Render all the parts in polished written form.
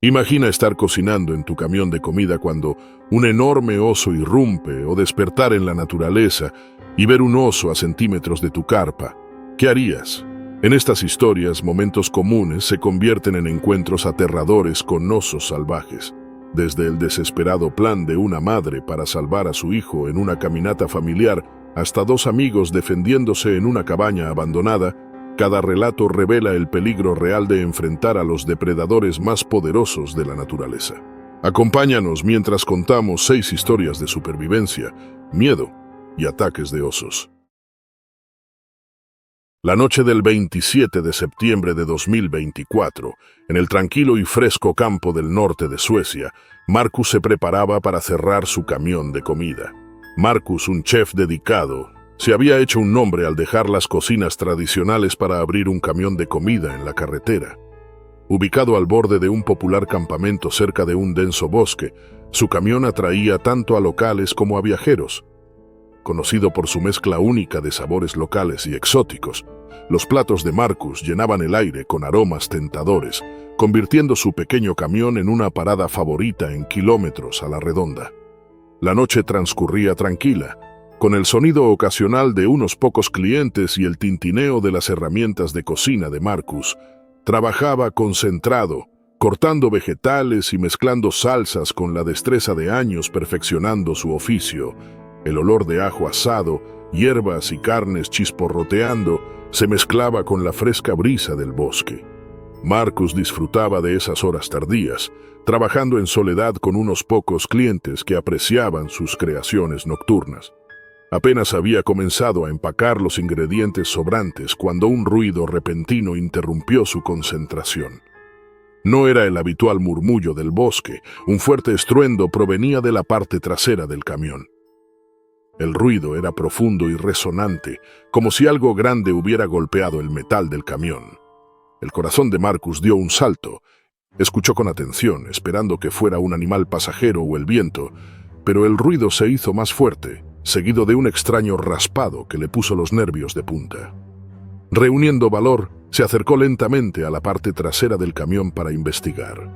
Imagina estar cocinando en tu camión de comida cuando un enorme oso irrumpe o despertar en la naturaleza y ver un oso a centímetros de tu carpa. ¿Qué harías? En estas historias, momentos comunes se convierten en encuentros aterradores con osos salvajes. Desde el desesperado plan de una madre para salvar a su hijo en una caminata familiar hasta dos amigos defendiéndose en una cabaña abandonada, cada relato revela el peligro real de enfrentar a los depredadores más poderosos de la naturaleza. Acompáñanos mientras contamos 6 historias de supervivencia, miedo y ataques de osos. La noche del 27 de septiembre de 2024, en el tranquilo y fresco campo del norte de Suecia, Marcus se preparaba para cerrar su camión de comida. Marcus, un chef dedicado, se había hecho un nombre al dejar las cocinas tradicionales para abrir un camión de comida en la carretera. Ubicado al borde de un popular campamento cerca de un denso bosque, su camión atraía tanto a locales como a viajeros. Conocido por su mezcla única de sabores locales y exóticos, los platos de Marcus llenaban el aire con aromas tentadores, convirtiendo su pequeño camión en una parada favorita en kilómetros a la redonda. La noche transcurría tranquila, con el sonido ocasional de unos pocos clientes y el tintineo de las herramientas de cocina de Marcus. Trabajaba concentrado, cortando vegetales y mezclando salsas con la destreza de años perfeccionando su oficio. El olor de ajo asado, hierbas y carnes chisporroteando se mezclaba con la fresca brisa del bosque. Marcus disfrutaba de esas horas tardías, trabajando en soledad con unos pocos clientes que apreciaban sus creaciones nocturnas. Apenas había comenzado a empacar los ingredientes sobrantes cuando un ruido repentino interrumpió su concentración. No era el habitual murmullo del bosque, un fuerte estruendo provenía de la parte trasera del camión. El ruido era profundo y resonante, como si algo grande hubiera golpeado el metal del camión. El corazón de Marcus dio un salto. Escuchó con atención, esperando que fuera un animal pasajero o el viento, pero el ruido se hizo más fuerte, seguido de un extraño raspado que le puso los nervios de punta. Reuniendo valor, se acercó lentamente a la parte trasera del camión para investigar.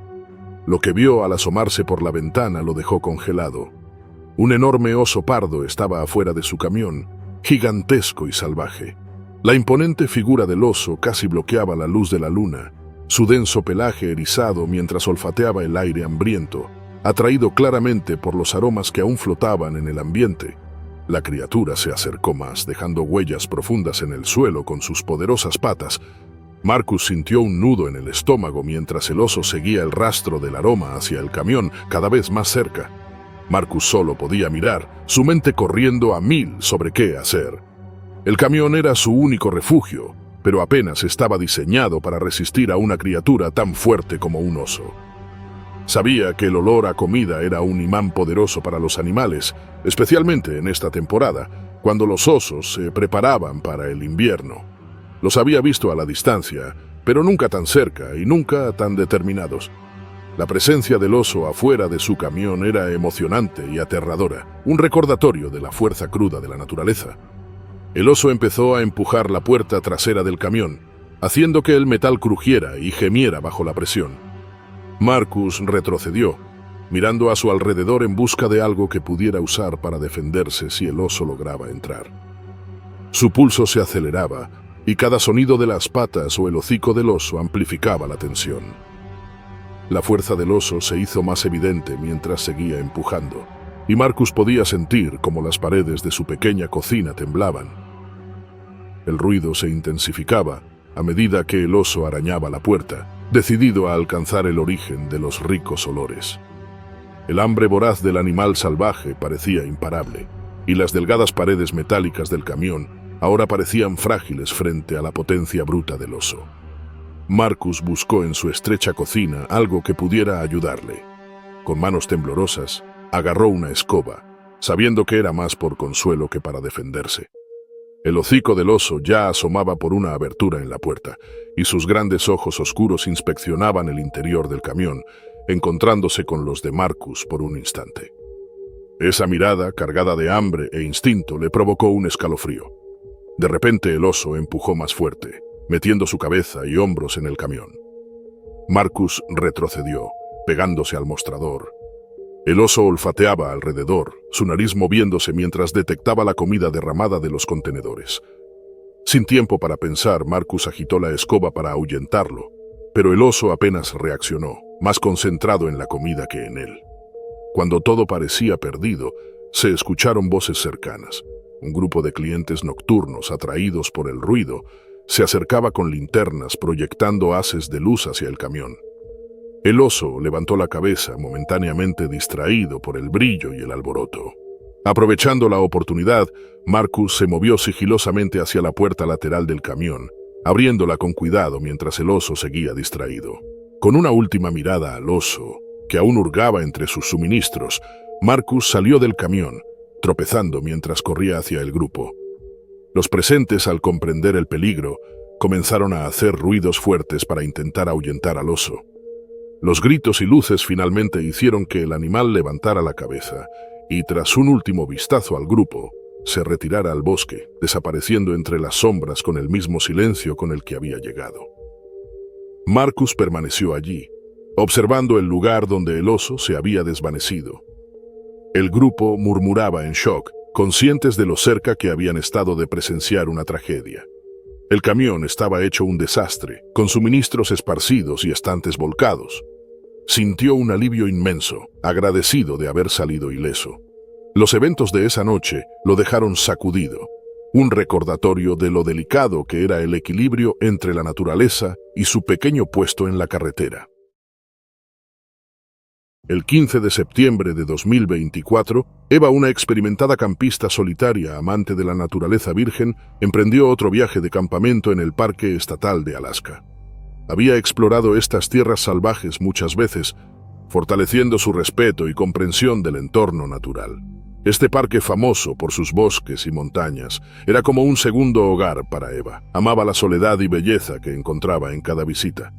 Lo que vio al asomarse por la ventana lo dejó congelado. Un enorme oso pardo estaba afuera de su camión, gigantesco y salvaje. La imponente figura del oso casi bloqueaba la luz de la luna, su denso pelaje erizado mientras olfateaba el aire hambriento, atraído claramente por los aromas que aún flotaban en el ambiente. La criatura se acercó más, dejando huellas profundas en el suelo con sus poderosas patas. Marcus sintió un nudo en el estómago mientras el oso seguía el rastro del aroma hacia el camión, cada vez más cerca. Marcus solo podía mirar, su mente corriendo a 1000 sobre qué hacer. El camión era su único refugio, pero apenas estaba diseñado para resistir a una criatura tan fuerte como un oso. Sabía que el olor a comida era un imán poderoso para los animales, especialmente en esta temporada, cuando los osos se preparaban para el invierno. Los había visto a la distancia, pero nunca tan cerca y nunca tan determinados. La presencia del oso afuera de su camión era emocionante y aterradora, un recordatorio de la fuerza cruda de la naturaleza. El oso empezó a empujar la puerta trasera del camión, haciendo que el metal crujiera y gemiera bajo la presión. Marcus retrocedió, mirando a su alrededor en busca de algo que pudiera usar para defenderse si el oso lograba entrar. Su pulso se aceleraba, y cada sonido de las patas o el hocico del oso amplificaba la tensión. La fuerza del oso se hizo más evidente mientras seguía empujando, y Marcus podía sentir cómo las paredes de su pequeña cocina temblaban. El ruido se intensificaba a medida que el oso arañaba la puerta, decidido a alcanzar el origen de los ricos olores. El hambre voraz del animal salvaje parecía imparable, y las delgadas paredes metálicas del camión ahora parecían frágiles frente a la potencia bruta del oso. Marcus buscó en su estrecha cocina algo que pudiera ayudarle. Con manos temblorosas, agarró una escoba, sabiendo que era más por consuelo que para defenderse. El hocico del oso ya asomaba por una abertura en la puerta, y sus grandes ojos oscuros inspeccionaban el interior del camión, encontrándose con los de Marcus por un instante. Esa mirada, cargada de hambre e instinto, le provocó un escalofrío. De repente el oso empujó más fuerte, metiendo su cabeza y hombros en el camión. Marcus retrocedió, pegándose al mostrador. El oso olfateaba alrededor, su nariz moviéndose mientras detectaba la comida derramada de los contenedores. Sin tiempo para pensar, Marcus agitó la escoba para ahuyentarlo, pero el oso apenas reaccionó, más concentrado en la comida que en él. Cuando todo parecía perdido, se escucharon voces cercanas. Un grupo de clientes nocturnos, atraídos por el ruido, se acercaba con linternas proyectando haces de luz hacia el camión. El oso levantó la cabeza, momentáneamente distraído por el brillo y el alboroto. Aprovechando la oportunidad, Marcus se movió sigilosamente hacia la puerta lateral del camión, abriéndola con cuidado mientras el oso seguía distraído. Con una última mirada al oso, que aún hurgaba entre sus suministros, Marcus salió del camión, tropezando mientras corría hacia el grupo. Los presentes, al comprender el peligro, comenzaron a hacer ruidos fuertes para intentar ahuyentar al oso. Los gritos y luces finalmente hicieron que el animal levantara la cabeza y, tras un último vistazo al grupo, se retirara al bosque, desapareciendo entre las sombras con el mismo silencio con el que había llegado. Marcus permaneció allí, observando el lugar donde el oso se había desvanecido. El grupo murmuraba en shock, conscientes de lo cerca que habían estado de presenciar una tragedia. El camión estaba hecho un desastre, con suministros esparcidos y estantes volcados. Sintió un alivio inmenso, agradecido de haber salido ileso. Los eventos de esa noche lo dejaron sacudido, un recordatorio de lo delicado que era el equilibrio entre la naturaleza y su pequeño puesto en la carretera. El 15 de septiembre de 2024, Eva, una experimentada campista solitaria amante de la naturaleza virgen, emprendió otro viaje de campamento en el Parque Estatal de Alaska. Había explorado estas tierras salvajes muchas veces, fortaleciendo su respeto y comprensión del entorno natural. Este parque, famoso por sus bosques y montañas, era como un segundo hogar para Eva. Amaba la soledad y belleza que encontraba en cada visita.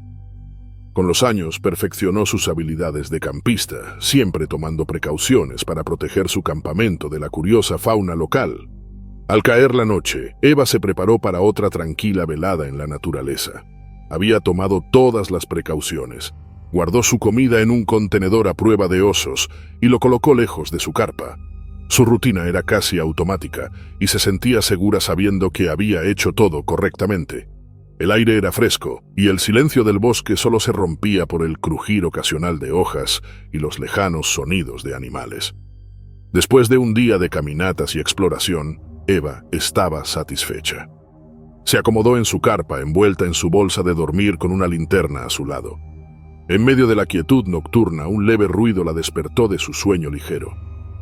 Con los años perfeccionó sus habilidades de campista, siempre tomando precauciones para proteger su campamento de la curiosa fauna local. Al caer la noche, Eva se preparó para otra tranquila velada en la naturaleza. Había tomado todas las precauciones. Guardó su comida en un contenedor a prueba de osos y lo colocó lejos de su carpa. Su rutina era casi automática y se sentía segura sabiendo que había hecho todo correctamente. El aire era fresco y el silencio del bosque solo se rompía por el crujir ocasional de hojas y los lejanos sonidos de animales. Después de un día de caminatas y exploración, Eva estaba satisfecha. Se acomodó en su carpa envuelta en su bolsa de dormir con una linterna a su lado. En medio de la quietud nocturna, un leve ruido la despertó de su sueño ligero.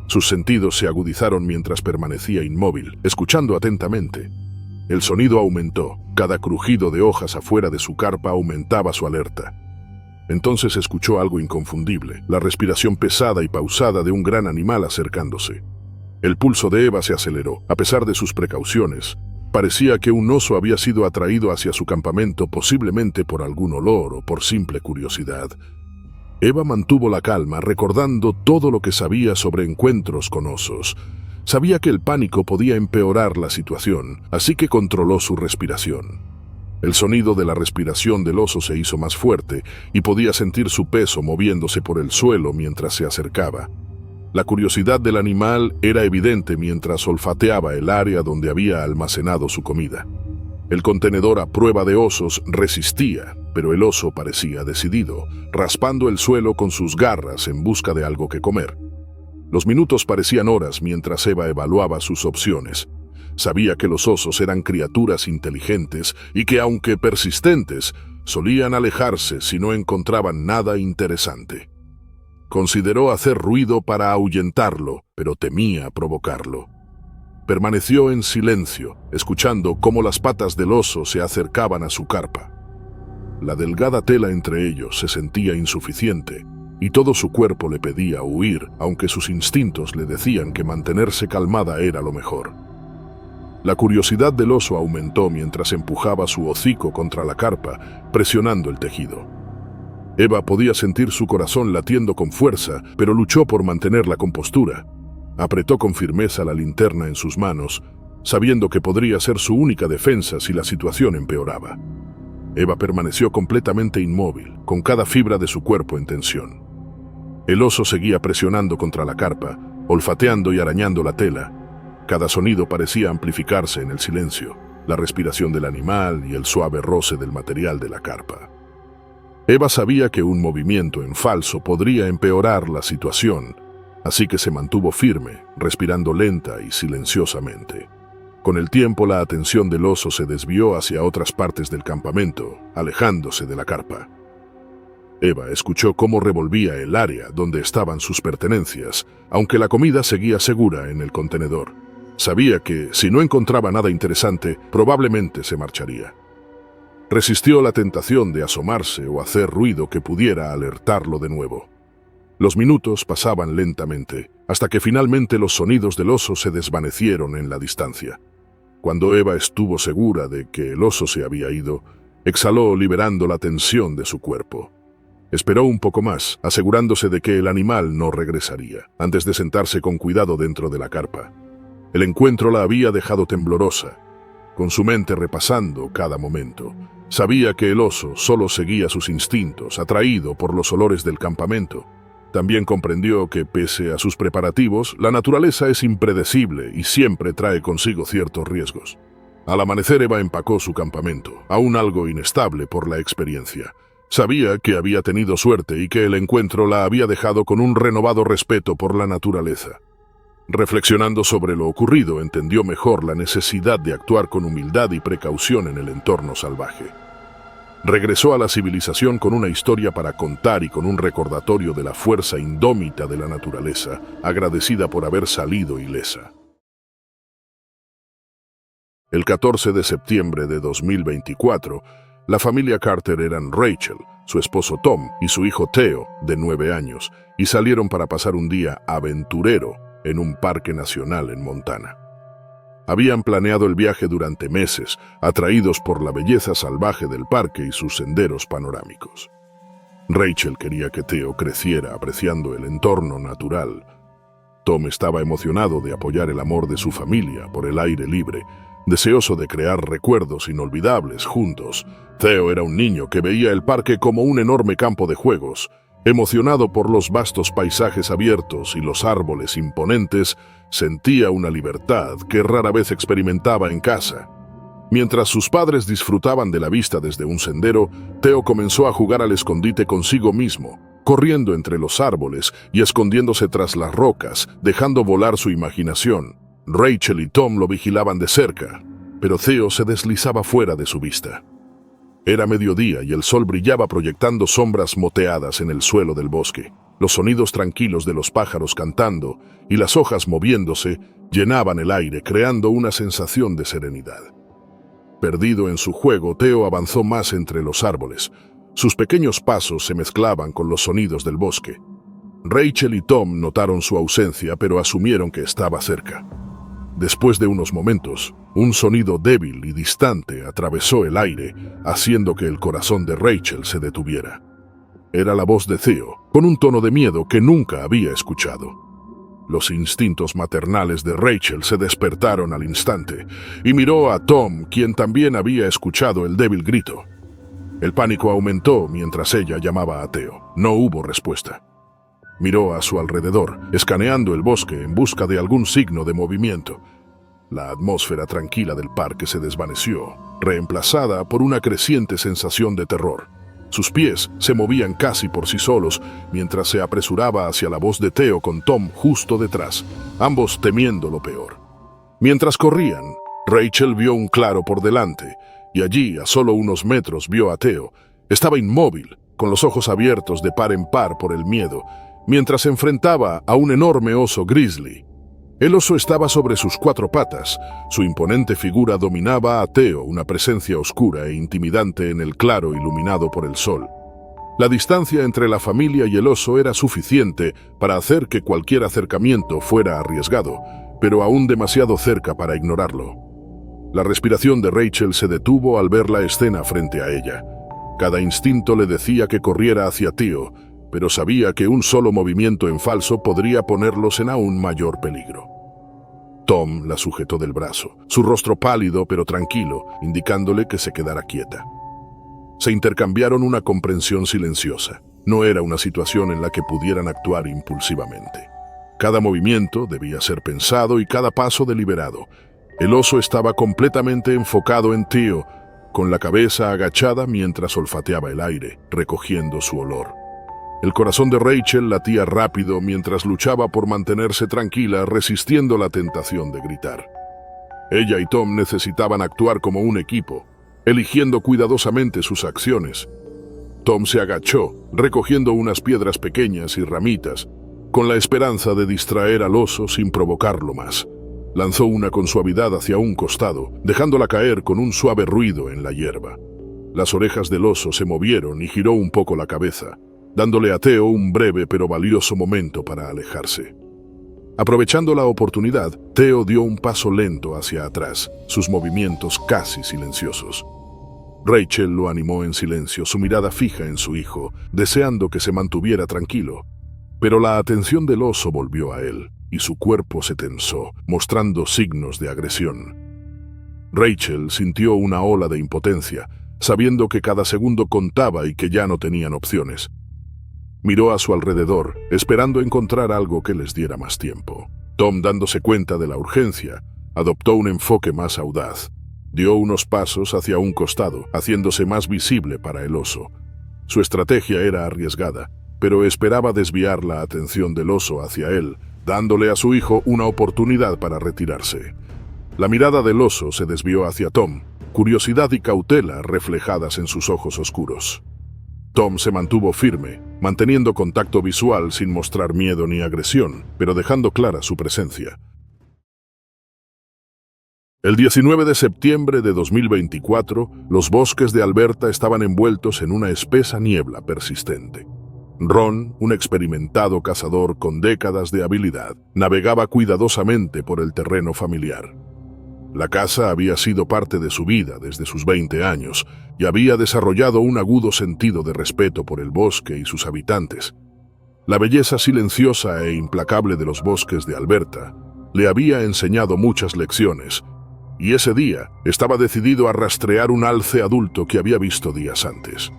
Sus sentidos se agudizaron mientras permanecía inmóvil, escuchando atentamente. El sonido aumentó, cada crujido de hojas afuera de su carpa aumentaba su alerta. Entonces escuchó algo inconfundible, la respiración pesada y pausada de un gran animal acercándose. El pulso de Eva se aceleró, a pesar de sus precauciones. Parecía que un oso había sido atraído hacia su campamento posiblemente por algún olor o por simple curiosidad. Eva mantuvo la calma, recordando todo lo que sabía sobre encuentros con osos. Sabía que el pánico podía empeorar la situación, así que controló su respiración. El sonido de la respiración del oso se hizo más fuerte y podía sentir su peso moviéndose por el suelo mientras se acercaba. La curiosidad del animal era evidente mientras olfateaba el área donde había almacenado su comida. El contenedor a prueba de osos resistía, pero el oso parecía decidido, raspando el suelo con sus garras en busca de algo que comer. Los minutos parecían horas mientras Eva evaluaba sus opciones. Sabía que los osos eran criaturas inteligentes y que, aunque persistentes, solían alejarse si no encontraban nada interesante. Consideró hacer ruido para ahuyentarlo, pero temía provocarlo. Permaneció en silencio, escuchando cómo las patas del oso se acercaban a su carpa. La delgada tela entre ellos se sentía insuficiente, y todo su cuerpo le pedía huir, aunque sus instintos le decían que mantenerse calmada era lo mejor. La curiosidad del oso aumentó mientras empujaba su hocico contra la carpa, presionando el tejido. Eva podía sentir su corazón latiendo con fuerza, pero luchó por mantener la compostura. Apretó con firmeza la linterna en sus manos, sabiendo que podría ser su única defensa si la situación empeoraba. Eva permaneció completamente inmóvil, con cada fibra de su cuerpo en tensión. El oso seguía presionando contra la carpa, olfateando y arañando la tela. Cada sonido parecía amplificarse en el silencio, la respiración del animal y el suave roce del material de la carpa. Eva sabía que un movimiento en falso podría empeorar la situación, así que se mantuvo firme, respirando lenta y silenciosamente. Con el tiempo, la atención del oso se desvió hacia otras partes del campamento, alejándose de la carpa. Eva escuchó cómo revolvía el área donde estaban sus pertenencias, aunque la comida seguía segura en el contenedor. Sabía que, si no encontraba nada interesante, probablemente se marcharía. Resistió la tentación de asomarse o hacer ruido que pudiera alertarlo de nuevo. Los minutos pasaban lentamente, hasta que finalmente los sonidos del oso se desvanecieron en la distancia. Cuando Eva estuvo segura de que el oso se había ido, exhaló liberando la tensión de su cuerpo. Esperó un poco más, asegurándose de que el animal no regresaría, antes de sentarse con cuidado dentro de la carpa. El encuentro la había dejado temblorosa, con su mente repasando cada momento. Sabía que el oso solo seguía sus instintos, atraído por los olores del campamento. También comprendió que, pese a sus preparativos, la naturaleza es impredecible y siempre trae consigo ciertos riesgos. Al amanecer, Eva empacó su campamento, aún algo inestable por la experiencia. Sabía que había tenido suerte y que el encuentro la había dejado con un renovado respeto por la naturaleza. Reflexionando sobre lo ocurrido, entendió mejor la necesidad de actuar con humildad y precaución en el entorno salvaje. Regresó a la civilización con una historia para contar y con un recordatorio de la fuerza indómita de la naturaleza, agradecida por haber salido ilesa. El 14 de septiembre de 2024, la familia Carter eran Rachel, su esposo Tom y su hijo Theo, de 9 años, y salieron para pasar un día aventurero en un parque nacional en Montana. Habían planeado el viaje durante meses, atraídos por la belleza salvaje del parque y sus senderos panorámicos. Rachel quería que Theo creciera apreciando el entorno natural. Tom estaba emocionado de apoyar el amor de su familia por el aire libre, deseoso de crear recuerdos inolvidables juntos. Theo era un niño que veía el parque como un enorme campo de juegos. Emocionado por los vastos paisajes abiertos y los árboles imponentes, sentía una libertad que rara vez experimentaba en casa. Mientras sus padres disfrutaban de la vista desde un sendero, Theo comenzó a jugar al escondite consigo mismo, corriendo entre los árboles y escondiéndose tras las rocas, dejando volar su imaginación. Rachel y Tom lo vigilaban de cerca, pero Theo se deslizaba fuera de su vista. Era mediodía y el sol brillaba proyectando sombras moteadas en el suelo del bosque. Los sonidos tranquilos de los pájaros cantando y las hojas moviéndose llenaban el aire, creando una sensación de serenidad. Perdido en su juego, Theo avanzó más entre los árboles. Sus pequeños pasos se mezclaban con los sonidos del bosque. Rachel y Tom notaron su ausencia, pero asumieron que estaba cerca. Después de unos momentos, un sonido débil y distante atravesó el aire, haciendo que el corazón de Rachel se detuviera. Era la voz de Theo, con un tono de miedo que nunca había escuchado. Los instintos maternales de Rachel se despertaron al instante, y miró a Tom, quien también había escuchado el débil grito. El pánico aumentó mientras ella llamaba a Theo. No hubo respuesta. Miró a su alrededor, escaneando el bosque en busca de algún signo de movimiento. La atmósfera tranquila del parque se desvaneció, reemplazada por una creciente sensación de terror. Sus pies se movían casi por sí solos mientras se apresuraba hacia la voz de Theo con Tom justo detrás, ambos temiendo lo peor. Mientras corrían, Rachel vio un claro por delante, y allí, a solo unos metros, vio a Theo. Estaba inmóvil, con los ojos abiertos de par en par por el miedo, mientras se enfrentaba a un enorme oso grizzly. El oso estaba sobre sus 4 patas. Su imponente figura dominaba a Theo, una presencia oscura e intimidante en el claro iluminado por el sol. La distancia entre la familia y el oso era suficiente para hacer que cualquier acercamiento fuera arriesgado, pero aún demasiado cerca para ignorarlo. La respiración de Rachel se detuvo al ver la escena frente a ella. Cada instinto le decía que corriera hacia Theo, pero sabía que un solo movimiento en falso podría ponerlos en aún mayor peligro. Tom la sujetó del brazo, su rostro pálido pero tranquilo, indicándole que se quedara quieta. Se intercambiaron una comprensión silenciosa. No era una situación en la que pudieran actuar impulsivamente. Cada movimiento debía ser pensado y cada paso deliberado. El oso estaba completamente enfocado en Theo, con la cabeza agachada mientras olfateaba el aire, recogiendo su olor. El corazón de Rachel latía rápido mientras luchaba por mantenerse tranquila, resistiendo la tentación de gritar. Ella y Tom necesitaban actuar como un equipo, eligiendo cuidadosamente sus acciones. Tom se agachó, recogiendo unas piedras pequeñas y ramitas, con la esperanza de distraer al oso sin provocarlo más. Lanzó una con suavidad hacia un costado, dejándola caer con un suave ruido en la hierba. Las orejas del oso se movieron y giró un poco la cabeza, dándole a Theo un breve pero valioso momento para alejarse. Aprovechando la oportunidad, Theo dio un paso lento hacia atrás, sus movimientos casi silenciosos. Rachel lo animó en silencio, su mirada fija en su hijo, deseando que se mantuviera tranquilo. Pero la atención del oso volvió a él, y su cuerpo se tensó, mostrando signos de agresión. Rachel sintió una ola de impotencia, sabiendo que cada segundo contaba y que ya no tenían opciones. Miró a su alrededor, esperando encontrar algo que les diera más tiempo. Tom, dándose cuenta de la urgencia, adoptó un enfoque más audaz. Dio unos pasos hacia un costado, haciéndose más visible para el oso. Su estrategia era arriesgada, pero esperaba desviar la atención del oso hacia él, dándole a su hijo una oportunidad para retirarse. La mirada del oso se desvió hacia Tom, curiosidad y cautela reflejadas en sus ojos oscuros. Tom se mantuvo firme, manteniendo contacto visual sin mostrar miedo ni agresión, pero dejando clara su presencia. El 19 de septiembre de 2024, los bosques de Alberta estaban envueltos en una espesa niebla persistente. Ron, un experimentado cazador con décadas de habilidad, navegaba cuidadosamente por el terreno familiar. La caza había sido parte de su vida desde sus 20 años y había desarrollado un agudo sentido de respeto por el bosque y sus habitantes. La belleza silenciosa e implacable de los bosques de Alberta le había enseñado muchas lecciones, y ese día estaba decidido a rastrear un alce adulto que había visto días antes.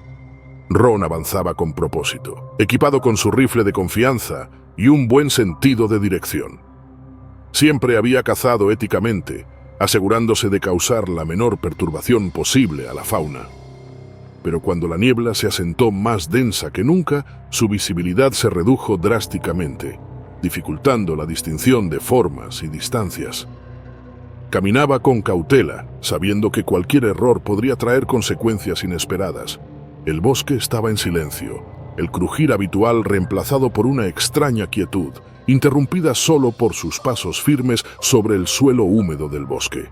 Ron avanzaba con propósito, equipado con su rifle de confianza y un buen sentido de dirección. Siempre había cazado éticamente, asegurándose de causar la menor perturbación posible a la fauna. Pero cuando la niebla se asentó más densa que nunca, su visibilidad se redujo drásticamente, dificultando la distinción de formas y distancias. Caminaba con cautela, sabiendo que cualquier error podría traer consecuencias inesperadas. El bosque estaba en silencio, el crujir habitual reemplazado por una extraña quietud, interrumpida solo por sus pasos firmes sobre el suelo húmedo del bosque.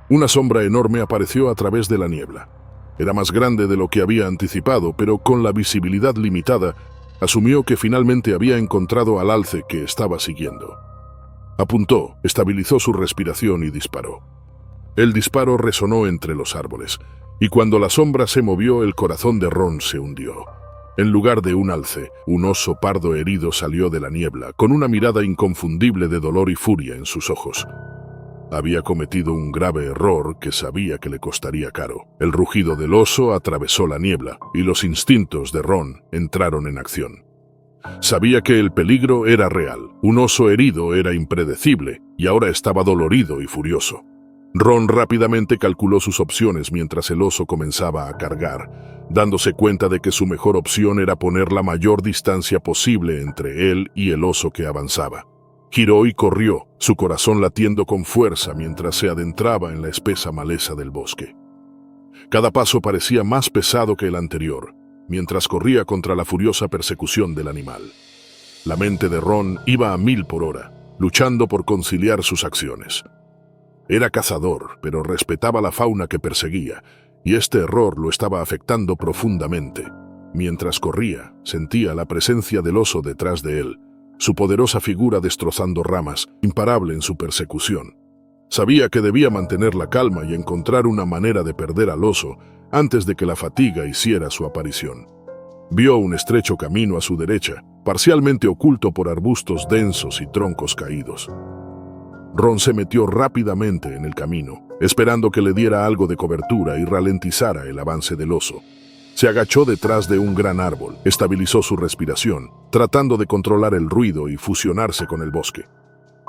Una sombra enorme apareció a través de la niebla. Era más grande de lo que había anticipado, pero con la visibilidad limitada, asumió que finalmente había encontrado al alce que estaba siguiendo. Apuntó, estabilizó su respiración y disparó. El disparo resonó entre los árboles, y cuando la sombra se movió, el corazón de Ron se hundió. En lugar de un alce, un oso pardo herido salió de la niebla, con una mirada inconfundible de dolor y furia en sus ojos. Había cometido un grave error que sabía que le costaría caro. El rugido del oso atravesó la niebla, y los instintos de Ron entraron en acción. Sabía que el peligro era real. Un oso herido era impredecible, y ahora estaba dolorido y furioso. Ron rápidamente calculó sus opciones mientras el oso comenzaba a cargar, dándose cuenta de que su mejor opción era poner la mayor distancia posible entre él y el oso que avanzaba. Giró y corrió, su corazón latiendo con fuerza mientras se adentraba en la espesa maleza del bosque. Cada paso parecía más pesado que el anterior, mientras corría contra la furiosa persecución del animal. La mente de Ron iba a 1000 por hora, luchando por conciliar sus acciones. Era cazador, pero respetaba la fauna que perseguía, y este error lo estaba afectando profundamente. Mientras corría, sentía la presencia del oso detrás de él, su poderosa figura destrozando ramas, imparable en su persecución. Sabía que debía mantener la calma y encontrar una manera de perder al oso antes de que la fatiga hiciera su aparición. Vio un estrecho camino a su derecha, parcialmente oculto por arbustos densos y troncos caídos. Ron se metió rápidamente en el camino, esperando que le diera algo de cobertura y ralentizara el avance del oso. Se agachó detrás de un gran árbol, estabilizó su respiración, tratando de controlar el ruido y fusionarse con el bosque.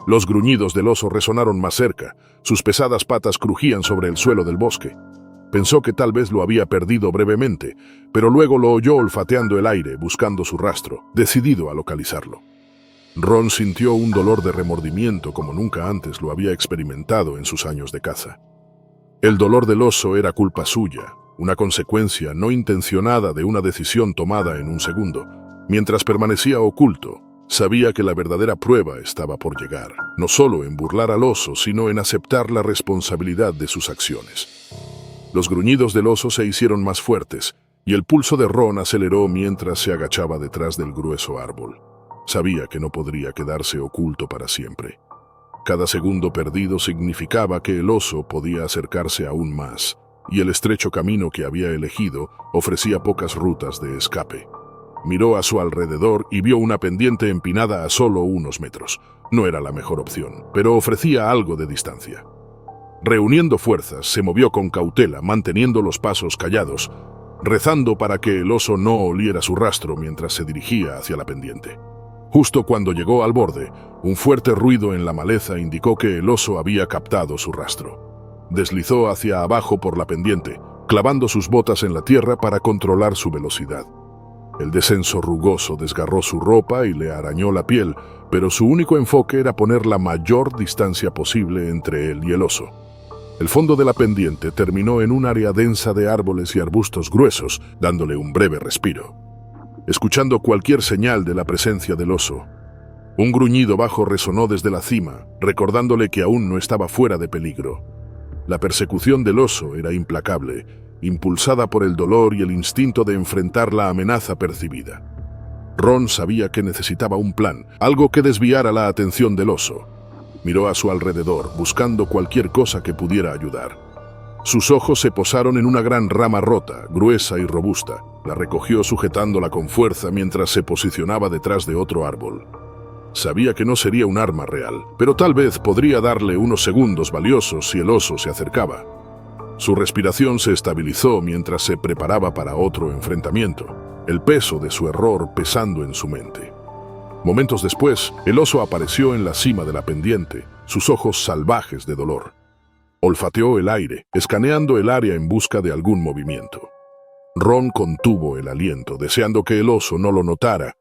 Los gruñidos del oso resonaron más cerca, sus pesadas patas crujían sobre el suelo del bosque. Pensó que tal vez lo había perdido brevemente, pero luego lo oyó olfateando el aire, buscando su rastro, decidido a localizarlo. Ron sintió un dolor de remordimiento como nunca antes lo había experimentado en sus años de caza. El dolor del oso era culpa suya, una consecuencia no intencionada de una decisión tomada en un segundo. Mientras permanecía oculto, sabía que la verdadera prueba estaba por llegar, no solo en burlar al oso, sino en aceptar la responsabilidad de sus acciones. Los gruñidos del oso se hicieron más fuertes, y el pulso de Ron aceleró mientras se agachaba detrás del grueso árbol. Sabía que no podría quedarse oculto para siempre. Cada segundo perdido significaba que el oso podía acercarse aún más, y el estrecho camino que había elegido ofrecía pocas rutas de escape. Miró a su alrededor y vio una pendiente empinada a solo unos metros. No era la mejor opción, pero ofrecía algo de distancia. Reuniendo fuerzas, se movió con cautela, manteniendo los pasos callados, rezando para que el oso no oliera su rastro mientras se dirigía hacia la pendiente. Justo cuando llegó al borde, un fuerte ruido en la maleza indicó que el oso había captado su rastro. Deslizó hacia abajo por la pendiente, clavando sus botas en la tierra para controlar su velocidad. El descenso rugoso desgarró su ropa y le arañó la piel, pero su único enfoque era poner la mayor distancia posible entre él y el oso. El fondo de la pendiente terminó en un área densa de árboles y arbustos gruesos, dándole un breve respiro. Escuchando cualquier señal de la presencia del oso, un gruñido bajo resonó desde la cima, recordándole que aún no estaba fuera de peligro. La persecución del oso era implacable, impulsada por el dolor y el instinto de enfrentar la amenaza percibida. Ron sabía que necesitaba un plan, algo que desviara la atención del oso. Miró a su alrededor, buscando cualquier cosa que pudiera ayudar. Sus ojos se posaron en una gran rama rota, gruesa y robusta. La recogió sujetándola con fuerza mientras se posicionaba detrás de otro árbol. Sabía que no sería un arma real, pero tal vez podría darle unos segundos valiosos si el oso se acercaba. Su respiración se estabilizó mientras se preparaba para otro enfrentamiento, el peso de su error pesando en su mente. Momentos después, el oso apareció en la cima de la pendiente, sus ojos salvajes de dolor. Olfateó el aire, escaneando el área en busca de algún movimiento. Ron contuvo el aliento, deseando que el oso no lo notara,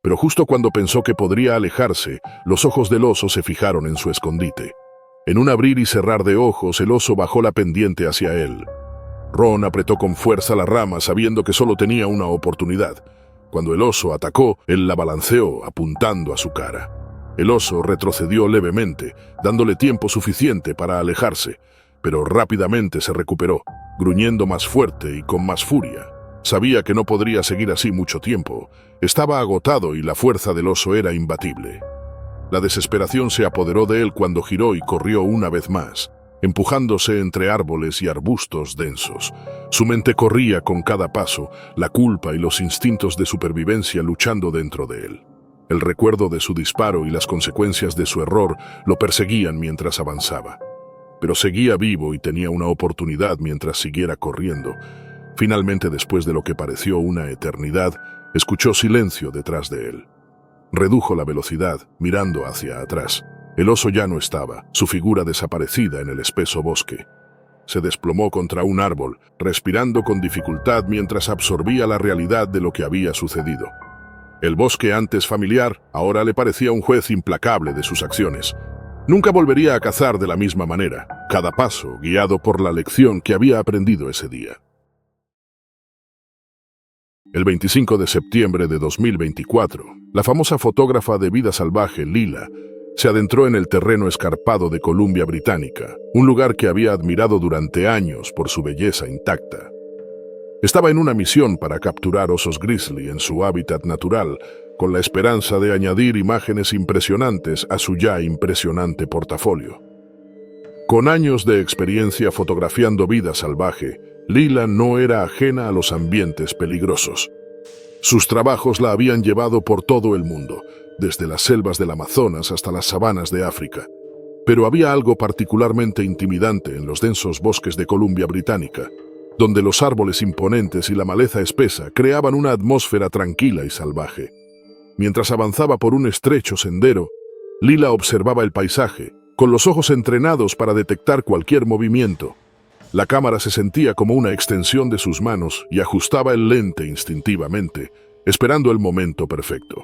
pero justo cuando pensó que podría alejarse, los ojos del oso se fijaron en su escondite. En un abrir y cerrar de ojos, el oso bajó la pendiente hacia él. Ron apretó con fuerza la rama, sabiendo que solo tenía una oportunidad. Cuando el oso atacó, él la balanceó, apuntando a su cara. El oso retrocedió levemente, dándole tiempo suficiente para alejarse, pero rápidamente se recuperó, gruñendo más fuerte y con más furia. Sabía que no podría seguir así mucho tiempo. Estaba agotado y la fuerza del oso era imbatible. La desesperación se apoderó de él cuando giró y corrió una vez más, empujándose entre árboles y arbustos densos. Su mente corría con cada paso, la culpa y los instintos de supervivencia luchando dentro de él. El recuerdo de su disparo y las consecuencias de su error lo perseguían mientras avanzaba. Pero seguía vivo y tenía una oportunidad mientras siguiera corriendo. Finalmente, después de lo que pareció una eternidad, escuchó silencio detrás de él. Redujo la velocidad, mirando hacia atrás. El oso ya no estaba, su figura desaparecida en el espeso bosque. Se desplomó contra un árbol, respirando con dificultad mientras absorbía la realidad de lo que había sucedido. El bosque antes familiar ahora le parecía un juez implacable de sus acciones. Nunca volvería a cazar de la misma manera, cada paso guiado por la lección que había aprendido ese día. El 25 de septiembre de 2024, la famosa fotógrafa de vida salvaje Lila se adentró en el terreno escarpado de Columbia Británica, un lugar que había admirado durante años por su belleza intacta. Estaba en una misión para capturar osos grizzly en su hábitat natural, con la esperanza de añadir imágenes impresionantes a su ya impresionante portafolio. Con años de experiencia fotografiando vida salvaje, Lila no era ajena a los ambientes peligrosos. Sus trabajos la habían llevado por todo el mundo, desde las selvas del Amazonas hasta las sabanas de África. Pero había algo particularmente intimidante en los densos bosques de Columbia Británica: donde los árboles imponentes y la maleza espesa creaban una atmósfera tranquila y salvaje. Mientras avanzaba por un estrecho sendero, Lila observaba el paisaje, con los ojos entrenados para detectar cualquier movimiento. La cámara se sentía como una extensión de sus manos y ajustaba el lente instintivamente, esperando el momento perfecto.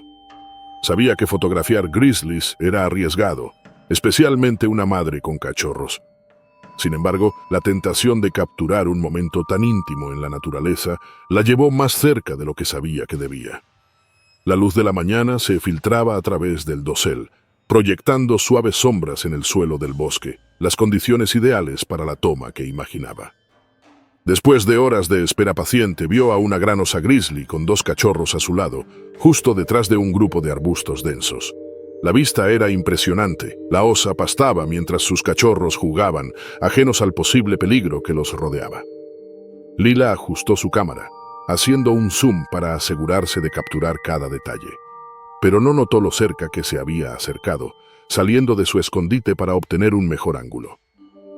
Sabía que fotografiar grizzlies era arriesgado, especialmente una madre con cachorros. Sin embargo, la tentación de capturar un momento tan íntimo en la naturaleza la llevó más cerca de lo que sabía que debía. La luz de la mañana se filtraba a través del dosel, proyectando suaves sombras en el suelo del bosque, las condiciones ideales para la toma que imaginaba. Después de horas de espera paciente, vio a una gran osa grizzly con 2 cachorros a su lado, justo detrás de un grupo de arbustos densos. La vista era impresionante. La osa pastaba mientras sus cachorros jugaban, ajenos al posible peligro que los rodeaba. Lila ajustó su cámara, haciendo un zoom para asegurarse de capturar cada detalle. Pero no notó lo cerca que se había acercado, saliendo de su escondite para obtener un mejor ángulo.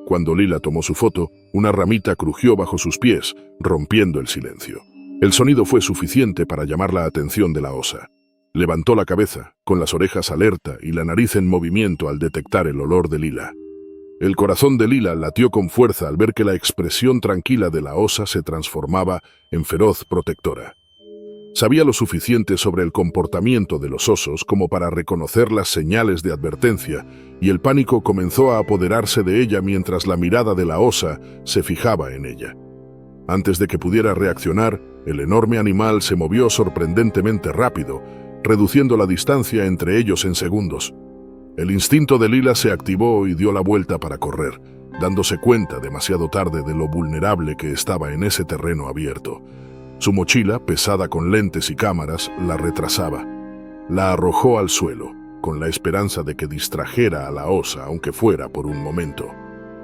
Cuando Lila tomó su foto, una ramita crujió bajo sus pies, rompiendo el silencio. El sonido fue suficiente para llamar la atención de la osa. Levantó la cabeza, con las orejas alerta y la nariz en movimiento al detectar el olor de Lila. El corazón de Lila latió con fuerza al ver que la expresión tranquila de la osa se transformaba en feroz protectora. Sabía lo suficiente sobre el comportamiento de los osos como para reconocer las señales de advertencia, y el pánico comenzó a apoderarse de ella mientras la mirada de la osa se fijaba en ella. Antes de que pudiera reaccionar, el enorme animal se movió sorprendentemente rápido, reduciendo la distancia entre ellos en segundos. El instinto de Lila se activó y dio la vuelta para correr, dándose cuenta demasiado tarde de lo vulnerable que estaba en ese terreno abierto. Su mochila, pesada con lentes y cámaras, la retrasaba. La arrojó al suelo, con la esperanza de que distrajera a la osa, aunque fuera por un momento.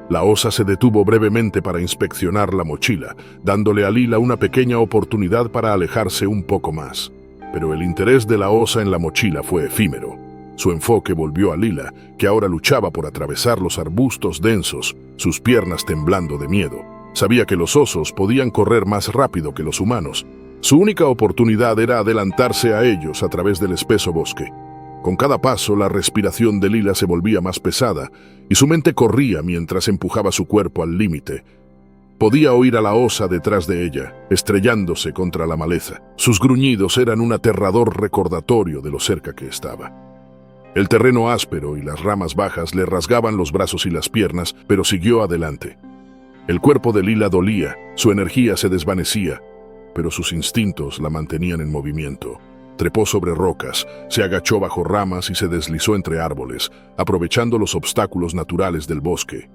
La osa se detuvo brevemente para inspeccionar la mochila, dándole a Lila una pequeña oportunidad para alejarse un poco más. Pero el interés de la osa en la mochila fue efímero. Su enfoque volvió a Lila, que ahora luchaba por atravesar los arbustos densos, sus piernas temblando de miedo. Sabía que los osos podían correr más rápido que los humanos. Su única oportunidad era adelantarse a ellos a través del espeso bosque. Con cada paso, la respiración de Lila se volvía más pesada y su mente corría mientras empujaba su cuerpo al límite. Podía oír a la osa detrás de ella, estrellándose contra la maleza. Sus gruñidos eran un aterrador recordatorio de lo cerca que estaba. El terreno áspero y las ramas bajas le rasgaban los brazos y las piernas, pero siguió adelante. El cuerpo de Lila dolía, su energía se desvanecía, pero sus instintos la mantenían en movimiento. Trepó sobre rocas, se agachó bajo ramas y se deslizó entre árboles, aprovechando los obstáculos naturales del bosque.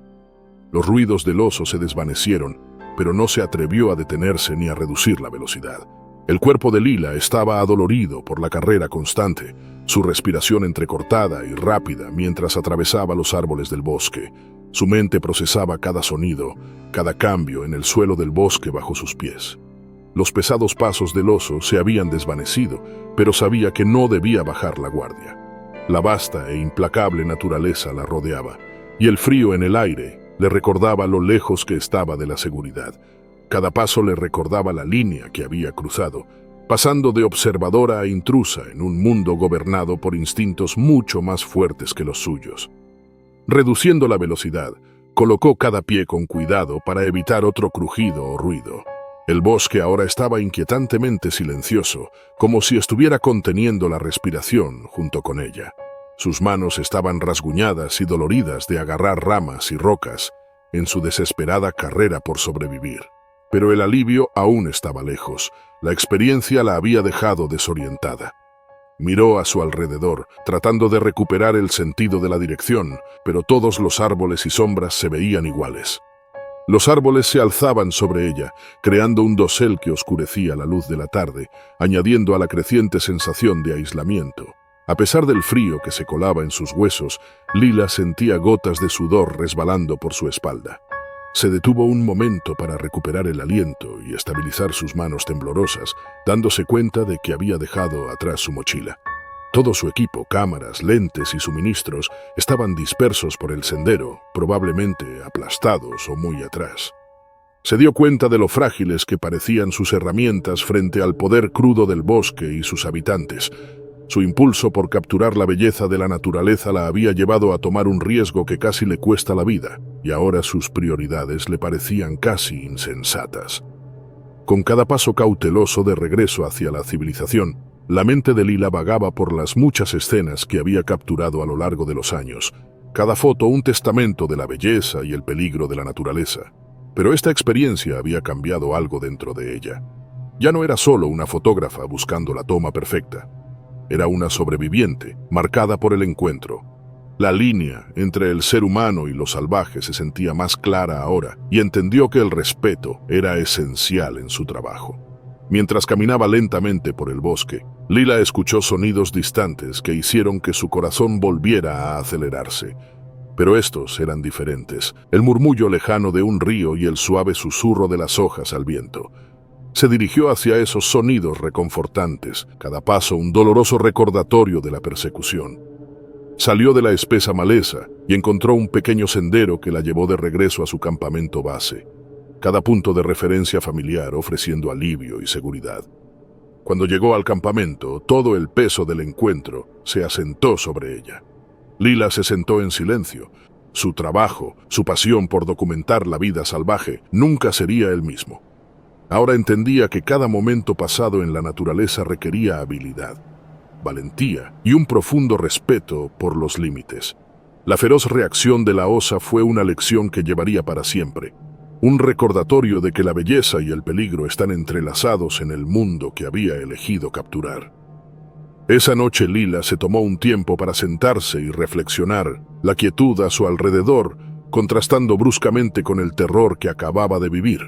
Los ruidos del oso se desvanecieron, pero no se atrevió a detenerse ni a reducir la velocidad. El cuerpo de Lila estaba adolorido por la carrera constante, su respiración entrecortada y rápida mientras atravesaba los árboles del bosque. Su mente procesaba cada sonido, cada cambio en el suelo del bosque bajo sus pies. Los pesados pasos del oso se habían desvanecido, pero sabía que no debía bajar la guardia. La vasta e implacable naturaleza la rodeaba, y el frío en el aire le recordaba lo lejos que estaba de la seguridad. Cada paso le recordaba la línea que había cruzado, pasando de observadora a intrusa en un mundo gobernado por instintos mucho más fuertes que los suyos. Reduciendo la velocidad, colocó cada pie con cuidado para evitar otro crujido o ruido. El bosque ahora estaba inquietantemente silencioso, como si estuviera conteniendo la respiración junto con ella. Sus manos estaban rasguñadas y doloridas de agarrar ramas y rocas en su desesperada carrera por sobrevivir. Pero el alivio aún estaba lejos. La experiencia la había dejado desorientada. Miró a su alrededor, tratando de recuperar el sentido de la dirección, pero todos los árboles y sombras se veían iguales. Los árboles se alzaban sobre ella, creando un dosel que oscurecía la luz de la tarde, añadiendo a la creciente sensación de aislamiento. A pesar del frío que se colaba en sus huesos, Lila sentía gotas de sudor resbalando por su espalda. Se detuvo un momento para recuperar el aliento y estabilizar sus manos temblorosas, dándose cuenta de que había dejado atrás su mochila. Todo su equipo, cámaras, lentes y suministros, estaban dispersos por el sendero, probablemente aplastados o muy atrás. Se dio cuenta de lo frágiles que parecían sus herramientas frente al poder crudo del bosque y sus habitantes. Su impulso por capturar la belleza de la naturaleza la había llevado a tomar un riesgo que casi le cuesta la vida, y ahora sus prioridades le parecían casi insensatas. Con cada paso cauteloso de regreso hacia la civilización, la mente de Lila vagaba por las muchas escenas que había capturado a lo largo de los años, cada foto un testamento de la belleza y el peligro de la naturaleza. Pero esta experiencia había cambiado algo dentro de ella. Ya no era solo una fotógrafa buscando la toma perfecta. Era una sobreviviente, marcada por el encuentro. La línea entre el ser humano y lo salvaje se sentía más clara ahora y entendió que el respeto era esencial en su trabajo. Mientras caminaba lentamente por el bosque, Lila escuchó sonidos distantes que hicieron que su corazón volviera a acelerarse. Pero estos eran diferentes, el murmullo lejano de un río y el suave susurro de las hojas al viento. Se dirigió hacia esos sonidos reconfortantes, cada paso un doloroso recordatorio de la persecución. Salió de la espesa maleza y encontró un pequeño sendero que la llevó de regreso a su campamento base, cada punto de referencia familiar ofreciendo alivio y seguridad. Cuando llegó al campamento, todo el peso del encuentro se asentó sobre ella. Lila se sentó en silencio. Su trabajo, su pasión por documentar la vida salvaje, nunca sería el mismo. Ahora entendía que cada momento pasado en la naturaleza requería habilidad, valentía y un profundo respeto por los límites. La feroz reacción de la osa fue una lección que llevaría para siempre, un recordatorio de que la belleza y el peligro están entrelazados en el mundo que había elegido capturar. Esa noche Lila se tomó un tiempo para sentarse y reflexionar, la quietud a su alrededor, contrastando bruscamente con el terror que acababa de vivir.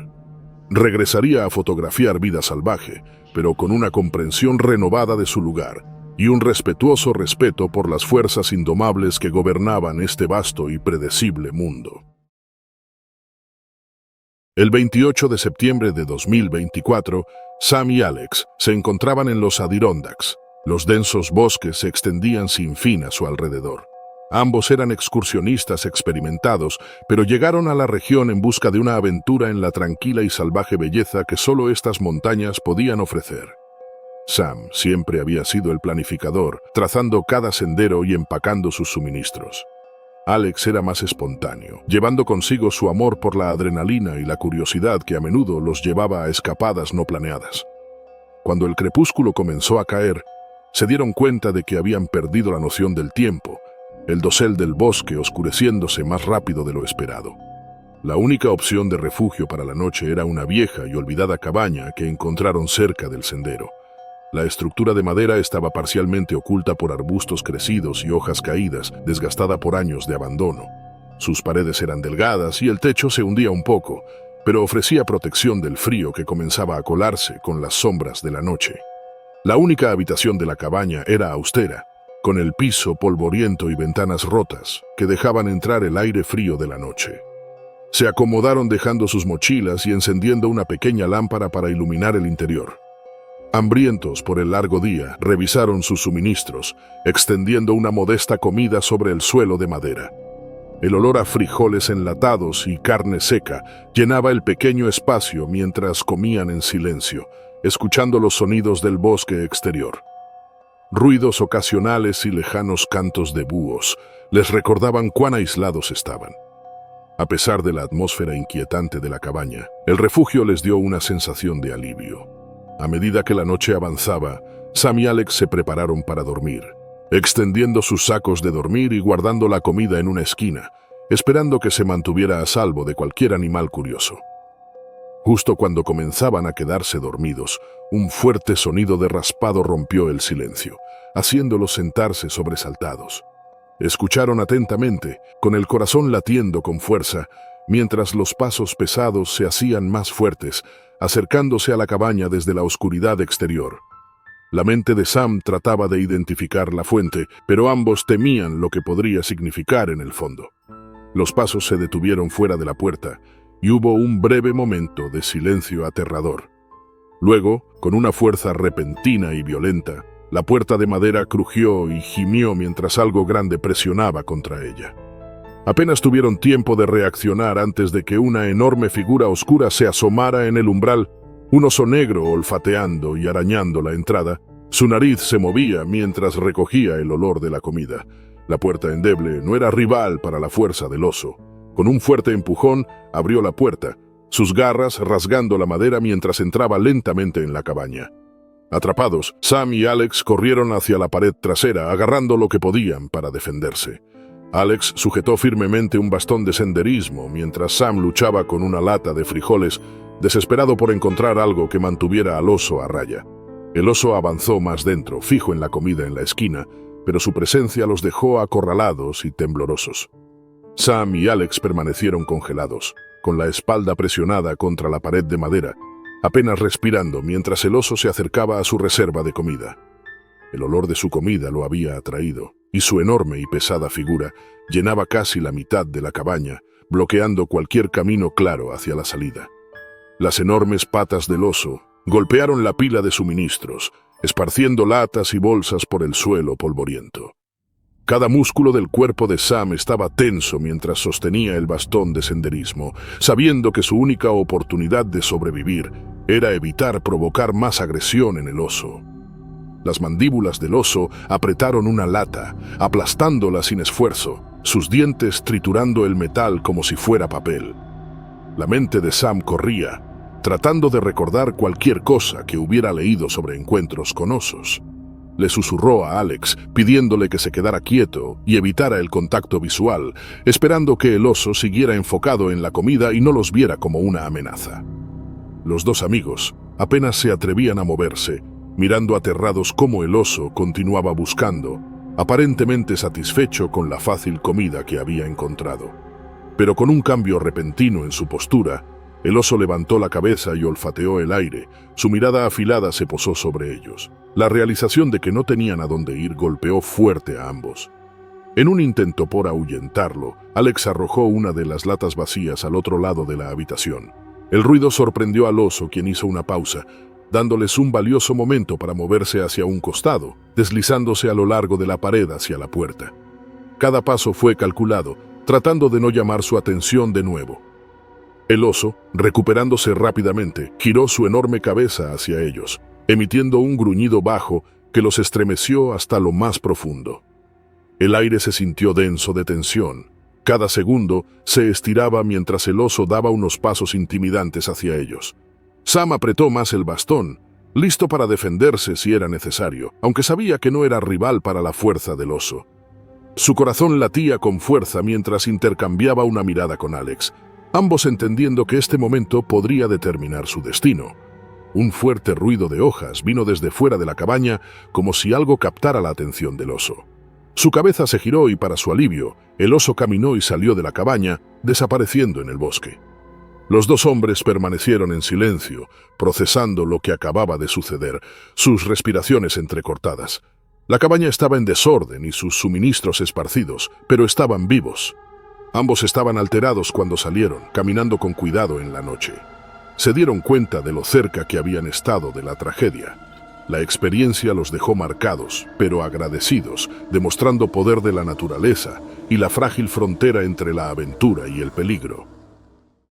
Regresaría a fotografiar vida salvaje, pero con una comprensión renovada de su lugar y un respetuoso respeto por las fuerzas indomables que gobernaban este vasto y predecible mundo. El 28 de septiembre de 2024, Sam y Alex se encontraban en los Adirondacks. Los densos bosques se extendían sin fin a su alrededor. Ambos eran excursionistas experimentados, pero llegaron a la región en busca de una aventura en la tranquila y salvaje belleza que solo estas montañas podían ofrecer. Sam siempre había sido el planificador, trazando cada sendero y empacando sus suministros. Alex era más espontáneo, llevando consigo su amor por la adrenalina y la curiosidad que a menudo los llevaba a escapadas no planeadas. Cuando el crepúsculo comenzó a caer, se dieron cuenta de que habían perdido la noción del tiempo, el dosel del bosque oscureciéndose más rápido de lo esperado. La única opción de refugio para la noche era una vieja y olvidada cabaña que encontraron cerca del sendero. La estructura de madera estaba parcialmente oculta por arbustos crecidos y hojas caídas, desgastada por años de abandono. Sus paredes eran delgadas y el techo se hundía un poco, pero ofrecía protección del frío que comenzaba a colarse con las sombras de la noche. La única habitación de la cabaña era austera, con el piso polvoriento y ventanas rotas que dejaban entrar el aire frío de la noche. Se acomodaron dejando sus mochilas y encendiendo una pequeña lámpara para iluminar el interior. Hambrientos por el largo día, revisaron sus suministros, extendiendo una modesta comida sobre el suelo de madera. El olor a frijoles enlatados y carne seca llenaba el pequeño espacio mientras comían en silencio, escuchando los sonidos del bosque exterior. Ruidos ocasionales y lejanos cantos de búhos les recordaban cuán aislados estaban. A pesar de la atmósfera inquietante de la cabaña, el refugio les dio una sensación de alivio. A medida que la noche avanzaba, Sam y Alex se prepararon para dormir, extendiendo sus sacos de dormir y guardando la comida en una esquina, esperando que se mantuviera a salvo de cualquier animal curioso. Justo cuando comenzaban a quedarse dormidos, un fuerte sonido de raspado rompió el silencio, haciéndolos sentarse sobresaltados. Escucharon atentamente, con el corazón latiendo con fuerza, mientras los pasos pesados se hacían más fuertes, acercándose a la cabaña desde la oscuridad exterior. La mente de Sam trataba de identificar la fuente, pero ambos temían lo que podría significar en el fondo. Los pasos se detuvieron fuera de la puerta, y hubo un breve momento de silencio aterrador. Luego, con una fuerza repentina y violenta, la puerta de madera crujió y gimió mientras algo grande presionaba contra ella. Apenas tuvieron tiempo de reaccionar antes de que una enorme figura oscura se asomara en el umbral, un oso negro olfateando y arañando la entrada. Su nariz se movía mientras recogía el olor de la comida. La puerta endeble no era rival para la fuerza del oso. Con un fuerte empujón, abrió la puerta, sus garras rasgando la madera mientras entraba lentamente en la cabaña. Atrapados, Sam y Alex corrieron hacia la pared trasera, agarrando lo que podían para defenderse. Alex sujetó firmemente un bastón de senderismo mientras Sam luchaba con una lata de frijoles, desesperado por encontrar algo que mantuviera al oso a raya. El oso avanzó más dentro, fijo en la comida en la esquina, pero su presencia los dejó acorralados y temblorosos. Sam y Alex permanecieron congelados, con la espalda presionada contra la pared de madera, apenas respirando mientras el oso se acercaba a su reserva de comida. El olor de su comida lo había atraído, y su enorme y pesada figura llenaba casi la mitad de la cabaña, bloqueando cualquier camino claro hacia la salida. Las enormes patas del oso golpearon la pila de suministros, esparciendo latas y bolsas por el suelo polvoriento. Cada músculo del cuerpo de Sam estaba tenso mientras sostenía el bastón de senderismo, sabiendo que su única oportunidad de sobrevivir era evitar provocar más agresión en el oso. Las mandíbulas del oso apretaron una lata, aplastándola sin esfuerzo, sus dientes triturando el metal como si fuera papel. La mente de Sam corría, tratando de recordar cualquier cosa que hubiera leído sobre encuentros con osos. Le susurró a Alex, pidiéndole que se quedara quieto y evitara el contacto visual, esperando que el oso siguiera enfocado en la comida y no los viera como una amenaza. Los dos amigos apenas se atrevían a moverse, mirando aterrados cómo el oso continuaba buscando, aparentemente satisfecho con la fácil comida que había encontrado. Pero con un cambio repentino en su postura, el oso levantó la cabeza y olfateó el aire, su mirada afilada se posó sobre ellos. La realización de que no tenían a dónde ir golpeó fuerte a ambos. En un intento por ahuyentarlo, Alex arrojó una de las latas vacías al otro lado de la habitación. El ruido sorprendió al oso, quien hizo una pausa, dándoles un valioso momento para moverse hacia un costado, deslizándose a lo largo de la pared hacia la puerta. Cada paso fue calculado, tratando de no llamar su atención de nuevo. El oso, recuperándose rápidamente, giró su enorme cabeza hacia ellos, emitiendo un gruñido bajo que los estremeció hasta lo más profundo. El aire se sintió denso de tensión. Cada segundo se estiraba mientras el oso daba unos pasos intimidantes hacia ellos. Sam apretó más el bastón, listo para defenderse si era necesario, aunque sabía que no era rival para la fuerza del oso. Su corazón latía con fuerza mientras intercambiaba una mirada con Alex, ambos entendiendo que este momento podría determinar su destino. Un fuerte ruido de hojas vino desde fuera de la cabaña, como si algo captara la atención del oso. Su cabeza se giró y, para su alivio, el oso caminó y salió de la cabaña, desapareciendo en el bosque. Los dos hombres permanecieron en silencio, procesando lo que acababa de suceder, sus respiraciones entrecortadas. La cabaña estaba en desorden y sus suministros esparcidos, pero estaban vivos. Ambos estaban alterados cuando salieron, caminando con cuidado en la noche. Se dieron cuenta de lo cerca que habían estado de la tragedia. La experiencia los dejó marcados, pero agradecidos, demostrando poder de la naturaleza y la frágil frontera entre la aventura y el peligro.